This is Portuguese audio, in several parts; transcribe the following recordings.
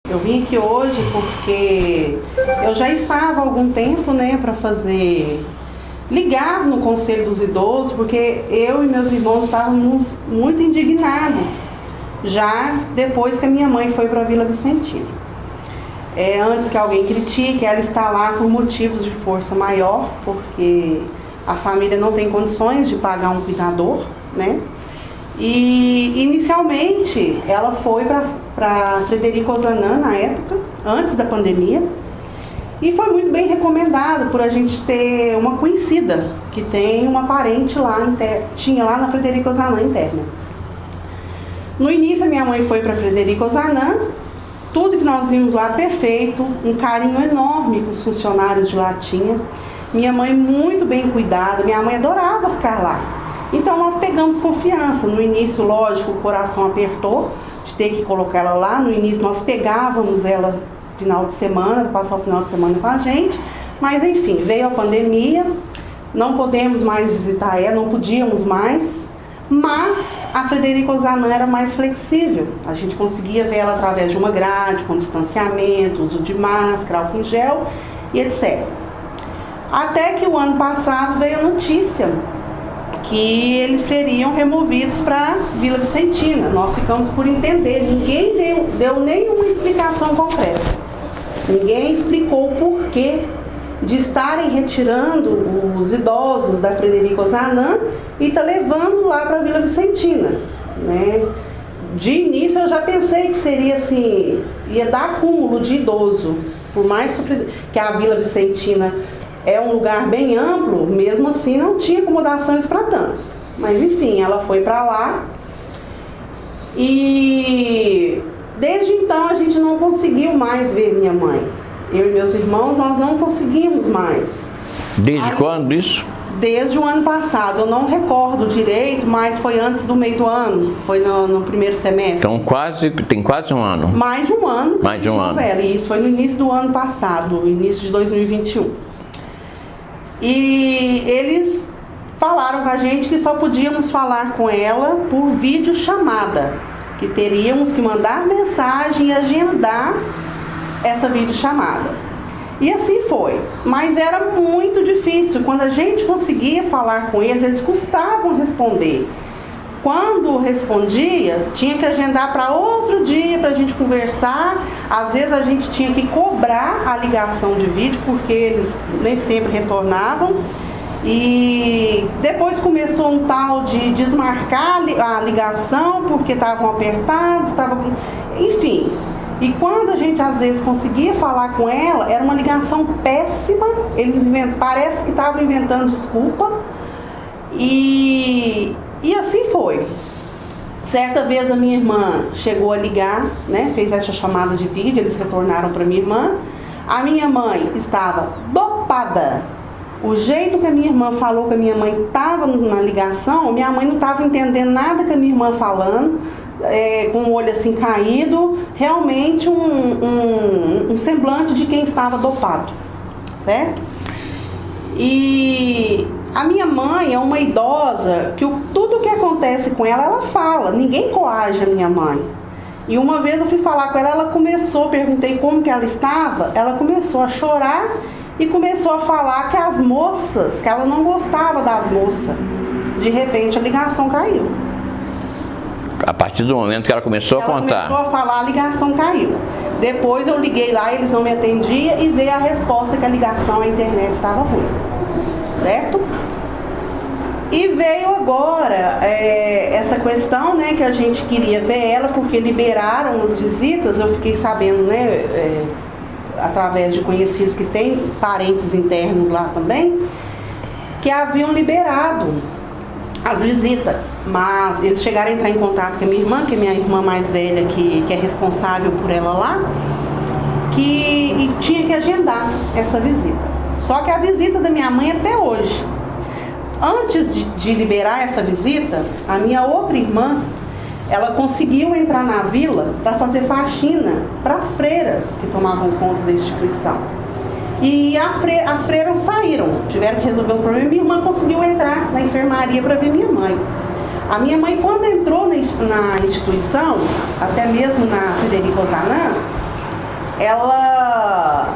Eu vim aqui hoje porque eu já estava há algum tempo, né, para ligar no Conselho dos Idosos, porque eu e meus irmãos estávamos muito indignados, já depois que a minha mãe foi para a Vila Vicentina. Antes que alguém critique, ela está lá por motivos de força maior, porque a família não tem condições de pagar um cuidador, né? E inicialmente ela foi para Frederico Ozanam na época, antes da pandemia, e foi muito bem recomendada por a gente ter uma conhecida que tem uma parente lá, tinha lá na Frederico Ozanam interna. No início a minha mãe foi para Frederico Ozanam, tudo que nós vimos lá perfeito, um carinho enorme que os funcionários de lá tinham. Minha mãe muito bem cuidada, minha mãe adorava ficar lá. Então nós pegamos confiança. No início, lógico, o coração apertou de ter que colocar ela lá. No início nós pegávamos ela final de semana, passar o final de semana com a gente. Mas enfim, veio a pandemia, não podemos mais visitar ela, não podíamos mais. Mas a Frederico Ozanam era mais flexível. A gente conseguia ver ela através de uma grade, com distanciamento, uso de máscara, álcool em gel e etc. Até que o ano passado veio a notícia que eles seriam removidos para Vila Vicentina. Nós ficamos por entender, ninguém deu nenhuma explicação concreta. Ninguém explicou o porquê de estarem retirando os idosos da Frederico Ozanam e tá levando lá para Vila Vicentina, né? De início eu já pensei que seria assim, ia dar acúmulo de idoso, por mais que a Vila Vicentina é um lugar bem amplo, mesmo assim não tinha acomodações para tantos. Mas enfim, ela foi para lá e desde então a gente não conseguiu mais ver minha mãe. Eu e meus irmãos, nós não conseguimos mais. Desde quando isso? Desde o ano passado, eu não recordo direito, mas foi antes do meio do ano, foi no primeiro semestre. Então tem quase um ano. Mais de um ano. Mais de um ano. E isso foi no início do ano passado, início de 2021. E eles falaram com a gente que só podíamos falar com ela por videochamada, que teríamos que mandar mensagem e agendar essa videochamada. E assim foi, mas era muito difícil. Quando a gente conseguia falar com eles, eles custavam responder. Quando respondia, tinha que agendar para outro dia para a gente conversar. Às vezes a gente tinha que cobrar a ligação de vídeo, porque eles nem sempre retornavam. E depois começou um tal de desmarcar a ligação, porque estavam apertados, enfim. E quando a gente às vezes conseguia falar com ela, era uma ligação péssima, eles parece que estavam inventando desculpa, e assim foi. Certa vez a minha irmã chegou a ligar, né, fez essa chamada de vídeo, eles retornaram para minha irmã. A minha mãe estava dopada. O jeito que a minha irmã falou que a minha mãe estava na ligação, minha mãe não estava entendendo nada que a minha irmã falando. Com o olho assim caído, realmente um semblante de quem estava dopado, certo? E a minha mãe é uma idosa que tudo que acontece com ela, ela fala, ninguém coage a minha mãe. E uma vez eu fui falar com ela perguntei como que ela estava, ela começou a chorar e começou a falar que as moças, que ela não gostava das moças. De repente a ligação caiu. A partir do momento que ela começou a contar. Ela começou a falar, a ligação caiu. Depois eu liguei lá, eles não me atendiam e veio a resposta que a ligação, a internet estava ruim. Certo? E veio agora essa questão, né, que a gente queria ver ela, porque liberaram as visitas, eu fiquei sabendo, né, através de conhecidos que tem parentes internos lá também, que haviam liberado as visitas, mas eles chegaram a entrar em contato com a minha irmã, que é minha irmã mais velha, que é responsável por ela lá, e tinha que agendar essa visita. Só que a visita da minha mãe até hoje. Antes de liberar essa visita, a minha outra irmã, ela conseguiu entrar na vila para fazer faxina para as freiras que tomavam conta da instituição. E as freiras saíram, tiveram que resolver um problema, e minha irmã conseguiu entrar na enfermaria para ver minha mãe. A minha mãe, quando entrou na instituição, até mesmo na Frederico Ozanam, ela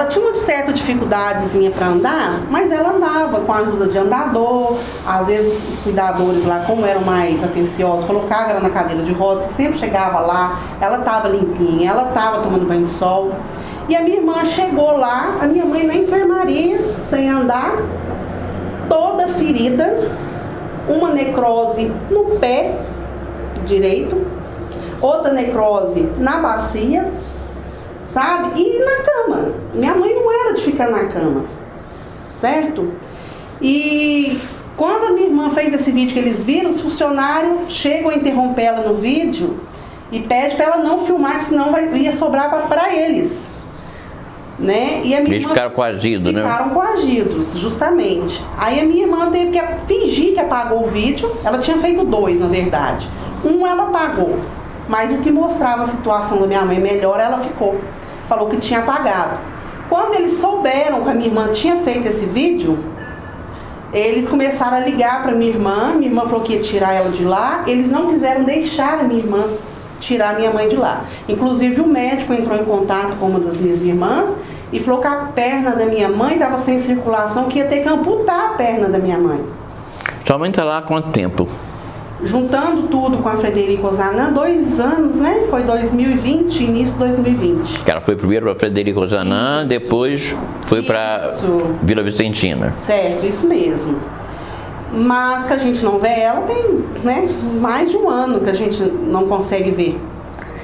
tinha uma certa dificuldadezinha para andar, mas ela andava com a ajuda de andador. Às vezes os cuidadores lá, como eram mais atenciosos, colocavam ela na cadeira de rodas, que sempre chegava lá, ela estava limpinha, ela estava tomando banho de sol. E a minha irmã chegou lá, a minha mãe na enfermaria, sem andar, toda ferida, uma necrose no pé direito, outra necrose na bacia, sabe? E na cama. Minha mãe não era de ficar na cama, certo? E quando a minha irmã fez esse vídeo que eles viram, os funcionários chegam a interromper ela no vídeo e pedem para ela não filmar, que senão ia sobrar para eles. Né? E a minha Eles ficaram coagidos, né? Ficaram coagidos, justamente. Aí a minha irmã teve que fingir que apagou o vídeo. Ela tinha feito 2, na verdade. Um ela apagou, mas o que mostrava a situação da minha mãe melhor, ela ficou. Falou que tinha apagado. Quando eles souberam que a minha irmã tinha feito esse vídeo, eles começaram a ligar para minha irmã falou que ia tirar ela de lá. Eles não quiseram deixar a minha irmã tirar a minha mãe de lá. Inclusive o médico entrou em contato com uma das minhas irmãs e falou que a perna da minha mãe estava sem circulação, que ia ter que amputar a perna da minha mãe. Sua mãe está lá há quanto tempo? Juntando tudo com a Frederico Ozanam, 2 anos, né? Foi 2020, início de 2020. Ela foi primeiro para Frederico Ozanam, depois foi para Vila Vicentina. Certo, isso mesmo. Mas que a gente não vê ela, tem, né, mais de 1 ano que a gente não consegue ver.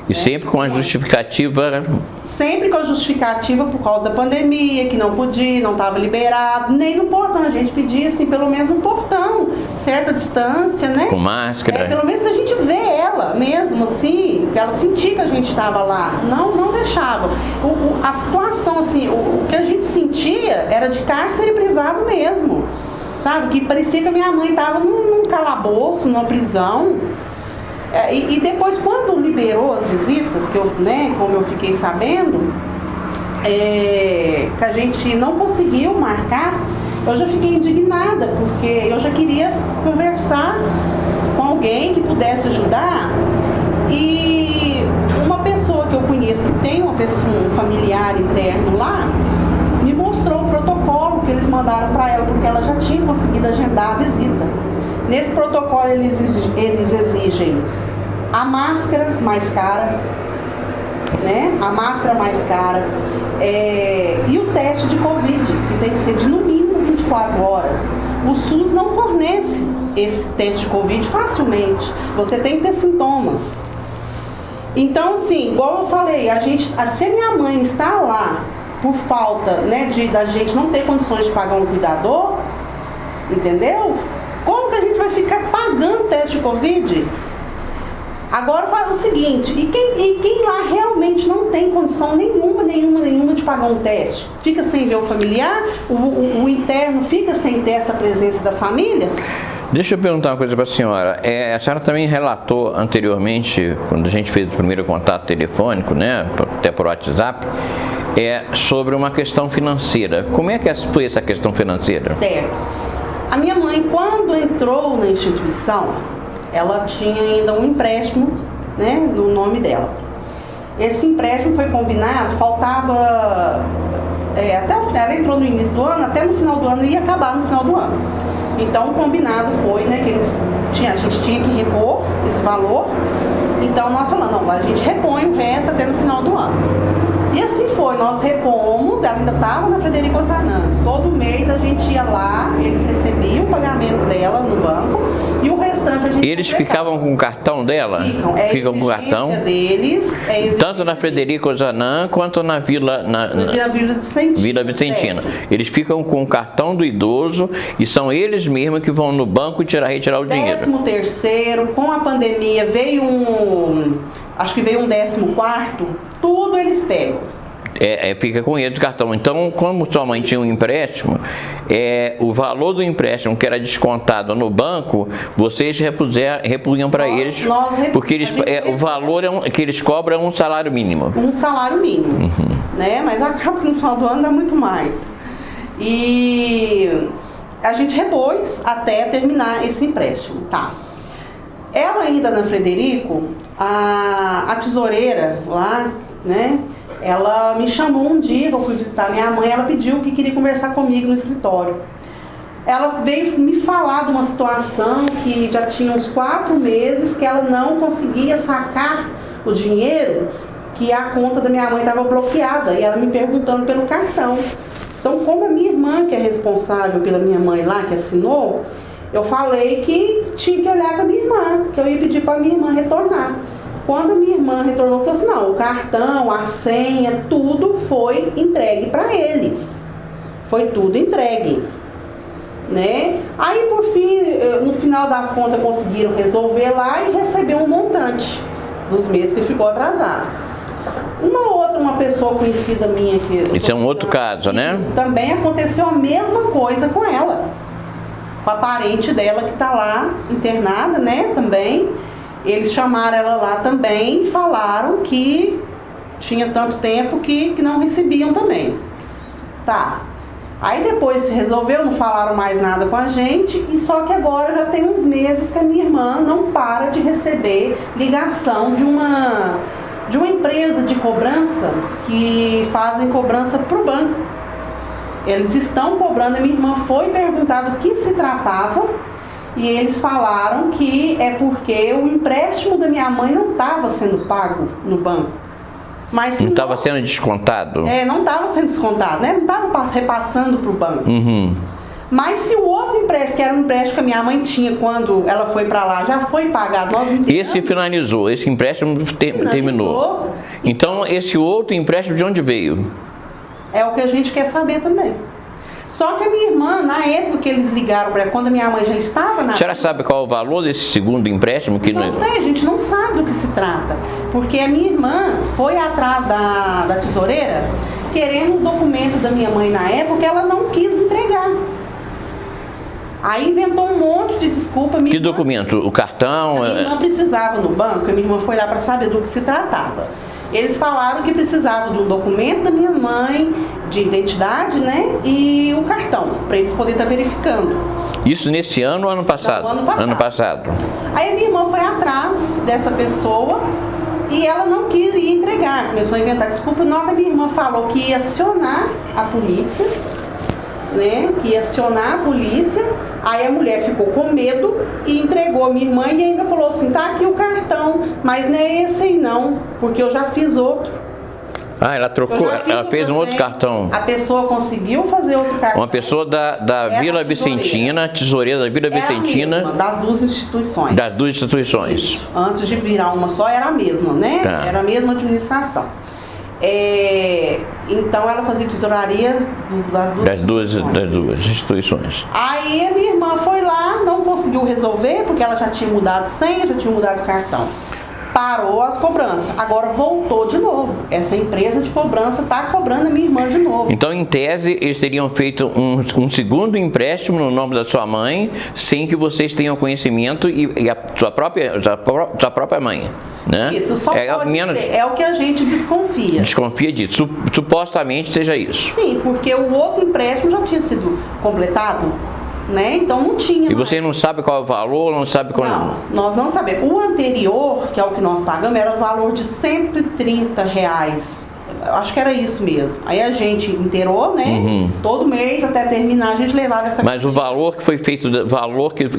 E sempre com a justificativa? Sempre com a justificativa por causa da pandemia, que não podia, não estava liberado, nem no portão. A gente pedia, assim, pelo menos no portão, certa distância, né? Com máscara. Pelo menos pra gente ver ela mesmo, assim, que ela sentia que a gente estava lá. Não deixava. A situação, assim, o que a gente sentia era de cárcere privado mesmo. Sabe? Que parecia que a minha mãe estava num calabouço, numa prisão. E depois, quando liberou as visitas, que eu, né, como eu fiquei sabendo, que a gente não conseguiu marcar, eu já fiquei indignada, porque eu já queria conversar com alguém que pudesse ajudar. E uma pessoa que eu conheço, que tem um familiar interno lá, me mostrou o protocolo que eles mandaram para ela, porque ela já tinha conseguido agendar a visita. Nesse protocolo eles exigem a máscara mais cara, né? A máscara mais cara e o teste de Covid, que tem que ser de no mínimo 24 horas. O SUS não fornece esse teste de Covid facilmente. Você tem que ter sintomas. Então, assim, igual eu falei, se a minha mãe está lá por falta, né, da gente não ter condições de pagar um cuidador, entendeu? Como que a gente vai ficar pagando teste de Covid? Agora faz o seguinte, e quem lá realmente não tem condição nenhuma de pagar um teste? Fica sem ver o familiar? O interno fica sem ter essa presença da família? Deixa eu perguntar uma coisa para a senhora. A senhora também relatou anteriormente, quando a gente fez o primeiro contato telefônico, né, até por WhatsApp, sobre uma questão financeira. Como é que foi essa questão financeira? Certo. A minha mãe, quando entrou na instituição, ela tinha ainda um empréstimo, né, no nome dela. Esse empréstimo foi combinado, faltava... ela entrou no início do ano, até no final do ano, ia acabar no final do ano. Então, o combinado foi, né, que a gente tinha que repor esse valor. Então, nós falamos, não, a gente repõe o resto até no final do ano. E assim foi, nós repomos, ela ainda estava na Frederico Ozanam. Todo mês a gente ia lá, eles recebiam o pagamento dela no banco e o restante a gente... Eles ficavam com o cartão dela? Ficam com o cartão? Deles, tanto na Frederico Ozanam quanto na Vila Vicentina. Eles ficam com o cartão do idoso e são eles mesmos que vão no banco retirar o dinheiro. 13º, com a pandemia veio acho que veio um 14º, tudo eles pegam. Fica com eles o cartão. Então, como sua mãe tinha um empréstimo, o valor do empréstimo que era descontado no banco, vocês repunham para eles, porque o valor que eles cobram é um salário mínimo. Um salário mínimo, né? Mas acaba que no final do ano dá muito mais. E a gente repôs até terminar esse empréstimo, tá? Ela ainda na Frederico, a tesoureira lá, né, Ela me chamou um dia, eu fui visitar minha mãe, ela pediu que queria conversar comigo no escritório. Ela veio me falar de uma situação que já tinha uns 4 meses que ela não conseguia sacar o dinheiro, que a conta da minha mãe estava bloqueada, e ela me perguntando pelo cartão. Então, como a minha irmã, que é responsável pela minha mãe lá, que assinou, eu falei que tinha que olhar com a minha irmã, que eu ia pedir para a minha irmã retornar. Quando a minha irmã retornou, falou assim, não, o cartão, a senha, tudo foi entregue para eles. Foi tudo entregue. Né? Aí, por fim, no final das contas, conseguiram resolver lá e receber um montante dos meses que ficou atrasado. Uma pessoa conhecida minha que... Isso é um outro caso, né? Também aconteceu a mesma coisa com ela. Com a parente dela que está lá internada, né? Também. Eles chamaram ela lá também e falaram que tinha tanto tempo que não recebiam também. Tá. Aí depois resolveu, não falaram mais nada com a gente, e só que agora já tem uns meses que a minha irmã não para de receber ligação de uma empresa de cobrança que fazem cobrança para o banco. Eles estão cobrando, a minha irmã foi perguntar do que se tratava, e eles falaram que é porque o empréstimo da minha mãe não estava sendo pago no banco. Mas não estava sendo descontado? Não estava sendo descontado, né? Não estava repassando para o banco. Uhum. Mas se o outro empréstimo, que era um empréstimo que a minha mãe tinha quando ela foi para lá, já foi pagado, nós entendemos. Esse finalizou, esse empréstimo terminou. Então, esse outro empréstimo de onde veio? É o que a gente quer saber também. Só que a minha irmã, na época que eles ligaram para ela, quando a minha mãe já estava na... A senhora sabe qual é o valor desse segundo empréstimo? Que não sei, a gente não sabe do que se trata. Porque a minha irmã foi atrás da tesoureira, querendo os documentos da minha mãe na época, ela não quis entregar. Aí inventou um monte de desculpa. Que documento? O cartão? A minha irmã precisava no banco, a minha irmã foi lá para saber do que se tratava. Eles falaram que precisavam de um documento da minha mãe, de identidade, né? E o cartão, para eles poderem estar verificando. Isso nesse ano ou ano passado? Não, ano passado. Ano passado. Aí a minha irmã foi atrás dessa pessoa e ela não queria entregar. Começou a inventar desculpa. Na hora que a minha irmã falou que ia acionar a polícia, né? Que ia acionar a polícia. Aí a mulher ficou com medo e entregou a minha irmã e ainda falou assim, tá aqui o cartão, mas não é esse aí não, porque eu já fiz outro. Ah, ela trocou, ela fez um outro cartão. A pessoa conseguiu fazer outro cartão. Uma pessoa da Vila Vicentina, tesoureira da Vila Vicentina. Mesma, das duas instituições. Das duas instituições. Isso. Antes de virar uma só, era a mesma, né? Tá. Era a mesma administração. Então ela fazia tesouraria das duas instituições. Aí a minha irmã foi lá, não conseguiu resolver, porque ela já tinha mudado senha, já tinha mudado cartão. Parou as cobranças, agora voltou de novo. Essa empresa de cobrança está cobrando a minha irmã de novo. Então, em tese, eles teriam feito um segundo empréstimo no nome da sua mãe, sem que vocês tenham conhecimento e a sua própria mãe. Né? Isso só pode ser, é o que a gente desconfia. Desconfia disso, supostamente seja isso. Sim, porque o outro empréstimo já tinha sido completado, né? Então não tinha. E você não sabe qual é o valor, não sabe qual... Não, nós não sabemos. O anterior, que é o que nós pagamos, era o valor de R$130. Acho que era isso mesmo. Aí a gente inteirou, né? Uhum. Todo mês, até terminar, a gente levava essa... Mas o valor que foi feito,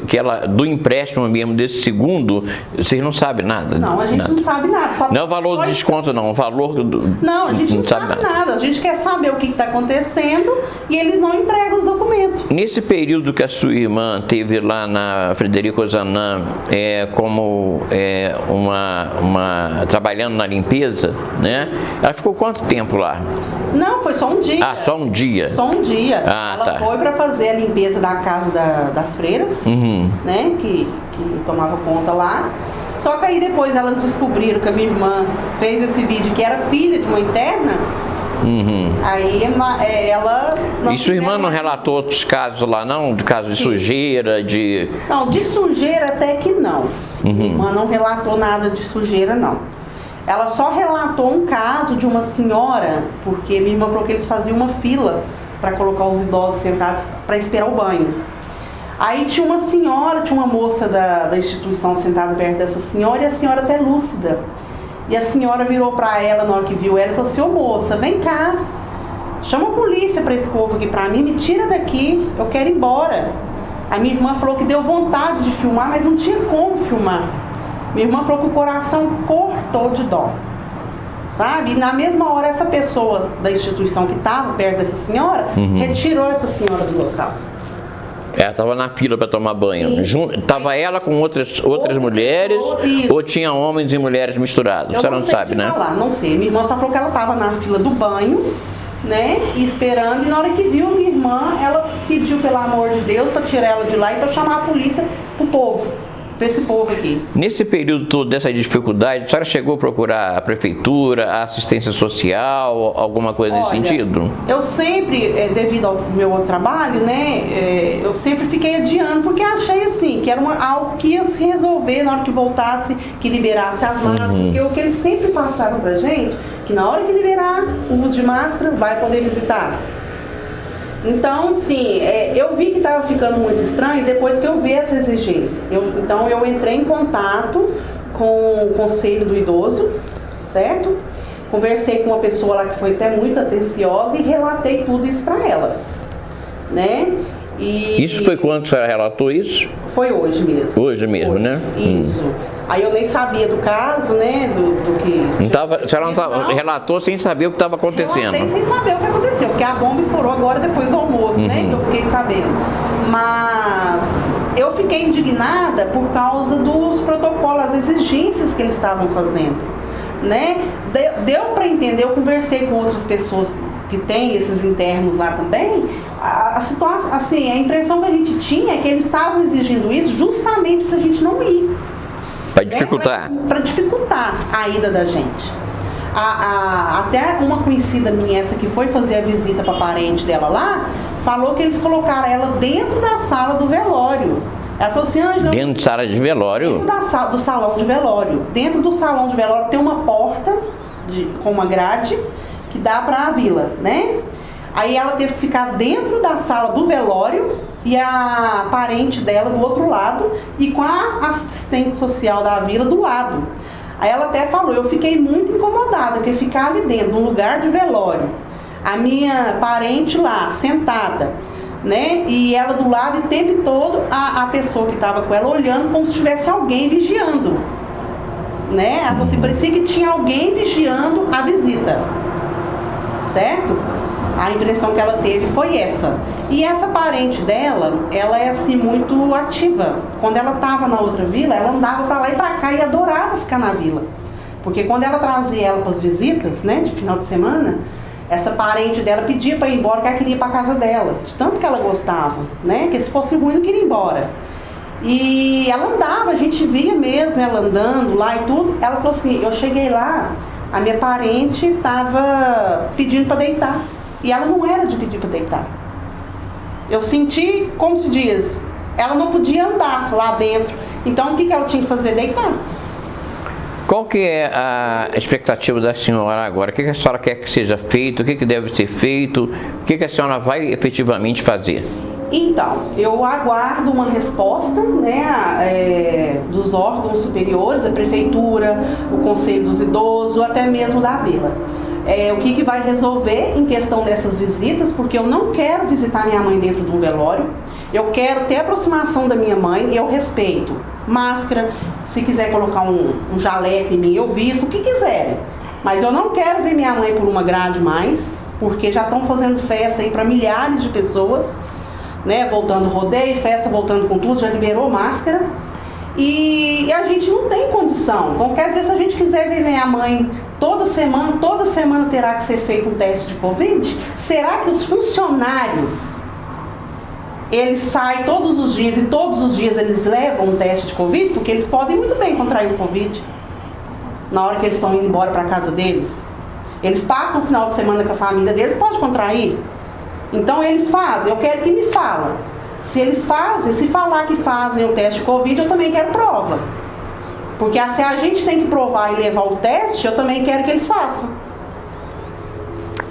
que ela, do empréstimo mesmo, desse segundo, vocês não sabem nada? Não, a gente não sabe nada. Não é o valor do desconto, não. O valor do... Não, a gente não sabe nada. A gente quer saber o que está acontecendo e eles não entregam os documentos. Nesse período que a sua irmã teve lá na Frederico Ozanam, trabalhando na limpeza, né? Ela ficou quanto tempo lá? Não, foi só um dia. Ah, só um dia? Só um dia. Ela foi para fazer a limpeza da casa das freiras, né? Que tomava conta lá. Só que aí depois elas descobriram que a minha irmã fez esse vídeo que era filha de uma interna. Aí ela... E sua irmã não relatou outros casos lá, não? De casos de sujeira, de... Não, de sujeira até que não. Minha irmã não relatou nada de sujeira, não. Ela só relatou um caso de uma senhora, porque minha irmã falou que eles faziam uma fila para colocar os idosos sentados para esperar o banho. Aí tinha uma senhora, tinha uma moça da instituição sentada perto dessa senhora, e a senhora até lúcida. E a senhora virou para ela na hora que viu ela e falou assim: ô moça, vem cá, chama a polícia para esse povo aqui para mim, me tira daqui, eu quero ir embora. A minha irmã falou que deu vontade de filmar, mas não tinha como filmar. Minha irmã falou que o coração cortou de dó, sabe? E na mesma hora essa pessoa da instituição que estava perto dessa senhora, retirou essa senhora do local. Ela estava na fila para tomar banho. Estava ela com outras mulheres, ou tinha homens e mulheres misturados? Você não sabe, né? Não sei. Minha irmã só falou que ela estava na fila do banho, né? Esperando. E na hora que viu minha irmã, ela pediu, pelo amor de Deus, para tirar ela de lá e para chamar a polícia pro povo. Para esse povo aqui. Nesse período todo dessa dificuldade, a senhora chegou a procurar a prefeitura, a assistência social, alguma coisa nesse sentido? Eu sempre, devido ao meu outro trabalho, né, eu sempre fiquei adiando, porque achei assim, que era algo que ia se resolver na hora que voltasse, que liberasse as máscaras, porque o que eles sempre passaram pra gente, que na hora que liberar o uso de máscara, vai poder visitar. Então, sim, eu vi que estava ficando muito estranho depois que eu vi essa exigência. Então, eu entrei em contato com o Conselho do Idoso, certo? Conversei com uma pessoa lá que foi até muito atenciosa e relatei tudo isso para ela, né? Isso foi quando a senhora relatou isso? Foi hoje mesmo. Hoje mesmo, né? Isso. Aí eu nem sabia do caso, né? Do que... A senhora não relatou sem saber o que estava acontecendo? Relatei sem saber o que aconteceu, porque a bomba estourou agora depois do almoço, né? Que eu fiquei sabendo. Mas eu fiquei indignada por causa dos protocolos, as exigências que eles estavam fazendo, né? Deu para entender, eu conversei com outras pessoas que tem esses internos lá também, a situação, assim, a impressão que a gente tinha é que eles estavam exigindo isso justamente para a gente não ir. Para dificultar. Para dificultar a ida da gente. Até uma conhecida minha, essa que foi fazer a visita para parente dela lá, falou que eles colocaram ela dentro da sala do velório. Ela falou assim: Ângela, dentro da sala de velório? Dentro do salão de velório. Dentro do salão de velório tem uma porta com uma grade que dá para a vila, né? Aí ela teve que ficar dentro da sala do velório e a parente dela do outro lado e com a assistente social da vila do lado. Aí ela até falou: eu fiquei muito incomodada, porque ficar ali dentro, num lugar de velório, a minha parente lá, sentada, né? E ela do lado e o tempo todo a pessoa que estava com ela olhando como se tivesse alguém vigiando, né? Ela falou assim: parecia que tinha alguém vigiando a visita. Certo? A impressão que ela teve foi essa. E essa parente dela, ela é assim muito ativa. Quando ela estava na outra vila, ela andava para lá e para cá e adorava ficar na vila. Porque quando ela trazia ela para as visitas, né, de final de semana, essa parente dela pedia para ir embora, porque ela queria ir para casa dela, de tanto que ela gostava, né? Que se fosse ruim não queria ir embora. E ela andava, a gente via mesmo ela andando lá e tudo. Ela falou assim: eu cheguei lá, a minha parente estava pedindo para deitar. E ela não era de pedir para deitar. Eu senti, como se diz, ela não podia andar lá dentro. Então o que ela tinha que fazer? Deitar. Qual que é a expectativa da senhora agora? O que a senhora quer que seja feito? O que deve ser feito? O que a senhora vai efetivamente fazer? Então, eu aguardo uma resposta, né, dos órgãos superiores, a prefeitura, o Conselho dos Idosos, até mesmo da vila. O que vai resolver em questão dessas visitas, porque eu não quero visitar minha mãe dentro de um velório, eu quero ter aproximação da minha mãe e eu respeito. Máscara, se quiser colocar um jaleco em mim, eu visto, o que quiserem. Mas eu não quero ver minha mãe por uma grade mais, porque já estão fazendo festa aí para milhares de pessoas, né, voltando rodeio, festa voltando com tudo, já liberou máscara. E a gente não tem condição. Então, quer dizer, se a gente quiser ver minha mãe toda semana terá que ser feito um teste de Covid, será que os funcionários, eles saem todos os dias e todos os dias eles levam um teste de Covid? Porque eles podem muito bem contrair o Covid na hora que eles estão indo embora para casa deles. Eles passam o final de semana com a família deles, pode contrair. Então, eles fazem. Eu quero que me falem. Se eles fazem, se falar que fazem o teste de Covid, eu também quero prova. Porque se a gente tem que provar e levar o teste, eu também quero que eles façam.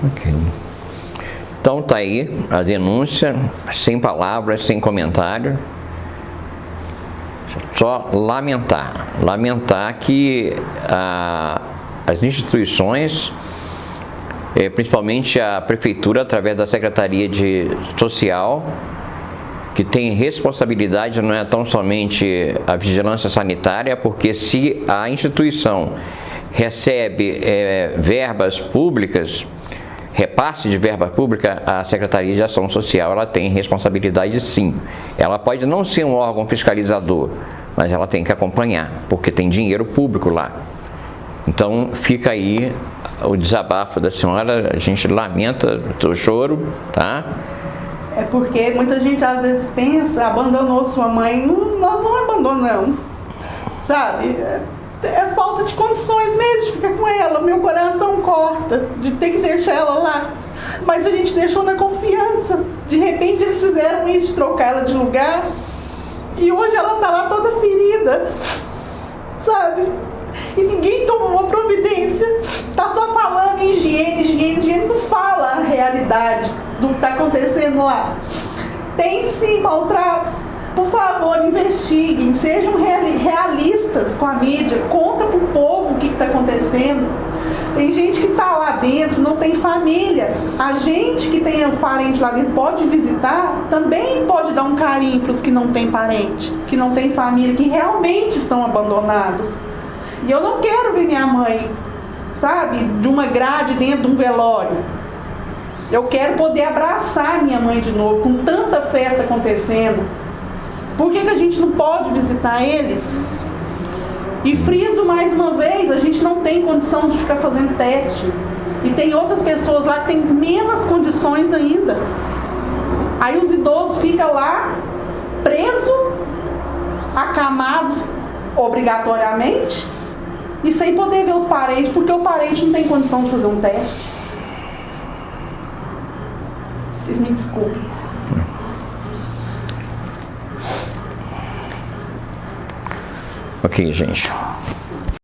Ok. Então tá aí a denúncia, sem palavras, sem comentário. Só lamentar que as instituições, principalmente a prefeitura, através da Secretaria de Social, que tem responsabilidade, não é tão somente a vigilância sanitária, porque se a instituição recebe verbas públicas, repasse de verba pública, a Secretaria de Ação Social ela tem responsabilidade, sim. Ela pode não ser um órgão fiscalizador, mas ela tem que acompanhar, porque tem dinheiro público lá. Então fica aí o desabafo da senhora, a gente lamenta o choro, tá? É porque muita gente às vezes pensa, abandonou sua mãe. Nós não abandonamos, sabe? É falta de condições mesmo de ficar com ela. Meu coração corta de ter que deixar ela lá. Mas a gente deixou na confiança. De repente eles fizeram isso, de trocar ela de lugar. E hoje ela tá lá toda ferida, sabe? E ninguém tomou uma providência. Tá só falando em higiene, não fala a realidade do que tá acontecendo lá. Tem sim maltratos. Por favor, investiguem, sejam realistas com a mídia, conta pro povo o que está acontecendo. Tem gente que está lá dentro, não tem família. A gente que tem um parente lá dentro pode visitar, também pode dar um carinho para os que não têm parente, que não têm família, que realmente estão abandonados. E eu não quero ver minha mãe, sabe, de uma grade dentro de um velório. Eu quero poder abraçar minha mãe de novo, com tanta festa acontecendo. Por que a gente não pode visitar eles? E friso mais uma vez, a gente não tem condição de ficar fazendo teste. E tem outras pessoas lá que têm menos condições ainda. Aí os idosos ficam lá, presos, acamados obrigatoriamente, e sem poder ver os parentes, porque o parente não tem condição de fazer um teste. Vocês me desculpem. Ok, gente.